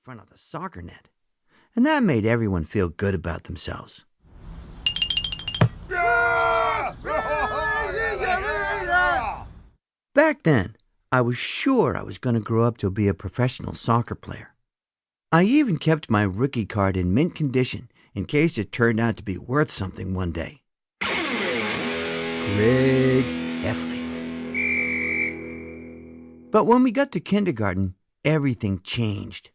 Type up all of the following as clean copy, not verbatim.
front of the soccer net, and that made everyone feel good about themselves. Back then, I was sure I was going to grow up to be a professional soccer player. I even kept my rookie card in mint condition in case it turned out to be worth something one day. Craig Heffley. But when we got to kindergarten, everything changed.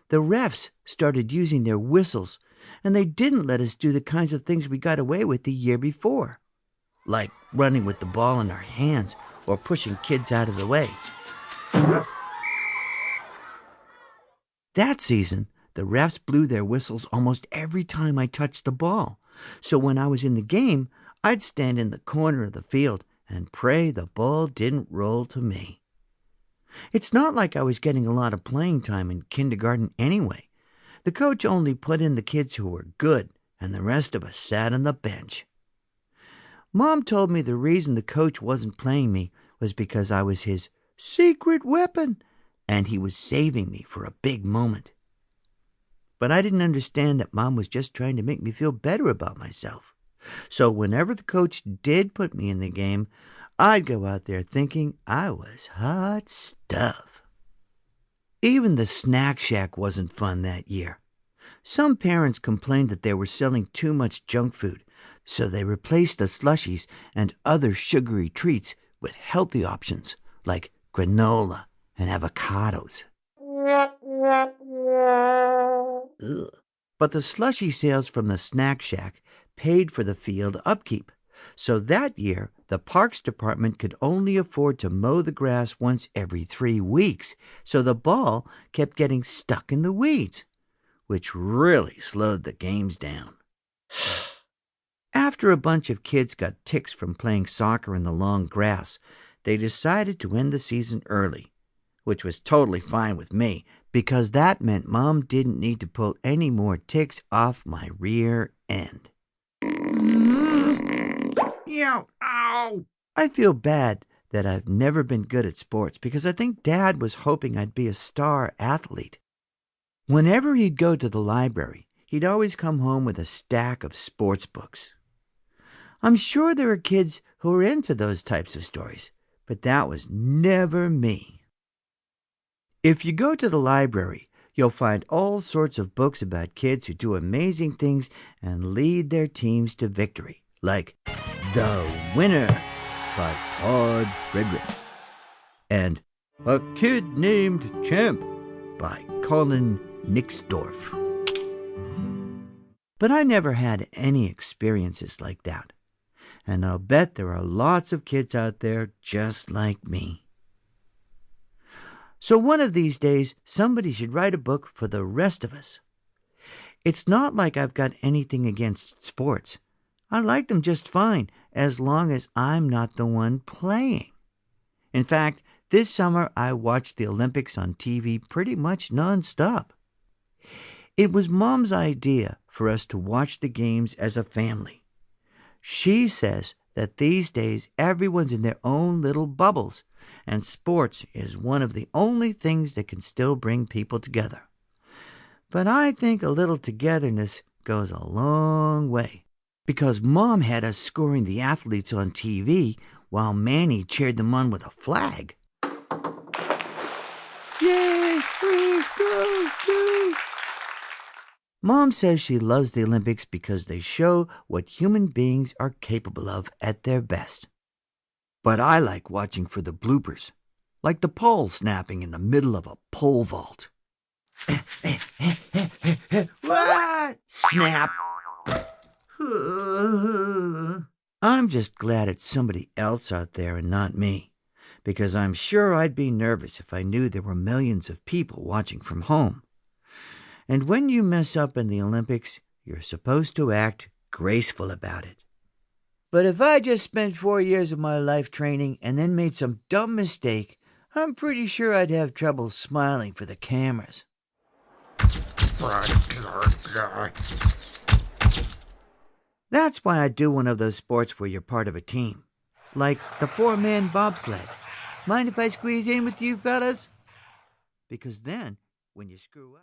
The refs started using their whistles, and they didn't let us do the kinds of things we got away with the year before, like running with the ball in our hands or pushing kids out of the way. That season, the refs blew their whistles almost every time I touched the ball, so when I was in the game, I'd stand in the corner of the field and pray the ball didn't roll to me. It's not like I was getting a lot of playing time in kindergarten anyway. The coach only put in the kids who were good, and the rest of us sat on the bench. Mom told me the reason the coach wasn't playing me was because I was his secret weapon, and he was saving me for a big moment. But I didn't understand that Mom was just trying to make me feel better about myself. So whenever the coach did put me in the game, I'd go out there thinking I was hot stuff. Even the snack shack wasn't fun that year. Some parents complained that they were selling too much junk food, so they replaced the slushies and other sugary treats with healthy options like granola and avocados. Ugh. But the slushy sales from the snack shack paid for the field upkeep. So that year, the Parks Department could only afford to mow the grass once every 3 weeks, so the ball kept getting stuck in the weeds, which really slowed the games down. After a bunch of kids got ticks from playing soccer in the long grass, they decided to end the season early, which was totally fine with me, because that meant Mom didn't need to pull any more ticks off my rear end. Ew, ow! I feel bad that I've never been good at sports because I think Dad was hoping I'd be a star athlete. Whenever he'd go to the library, he'd always come home with a stack of sports books. I'm sure there are kids who are into those types of stories, but that was never me. If you go to the library, you'll find all sorts of books about kids who do amazing things and lead their teams to victory, like The Winner by Todd Frederick and A Kid Named Champ by Colin Nixdorf. But I never had any experiences like that, and I'll bet there are lots of kids out there just like me. So one of these days, somebody should write a book for the rest of us. It's not like I've got anything against sports. I like them just fine, as long as I'm not the one playing. In fact, this summer I watched the Olympics on TV pretty much nonstop. It was Mom's idea for us to watch the games as a family. She says that these days everyone's in their own little bubbles, and sports is one of the only things that can still bring people together. But I think a little togetherness goes a long way, because Mom had us scoring the athletes on TV while Manny cheered them on with a flag. Yay! Go, go! Mom says she loves the Olympics because they show what human beings are capable of at their best. But I like watching for the bloopers, like the pole snapping in the middle of a pole vault. What? Snap! I'm just glad it's somebody else out there and not me, because I'm sure I'd be nervous if I knew there were millions of people watching from home. And when you mess up in the Olympics, you're supposed to act graceful about it. But if I just spent 4 years of my life training and then made some dumb mistake, I'm pretty sure I'd have trouble smiling for the cameras. That's why I do one of those sports where you're part of a team, like the 4-man bobsled. Mind if I squeeze in with you fellas? Because then, when you screw up...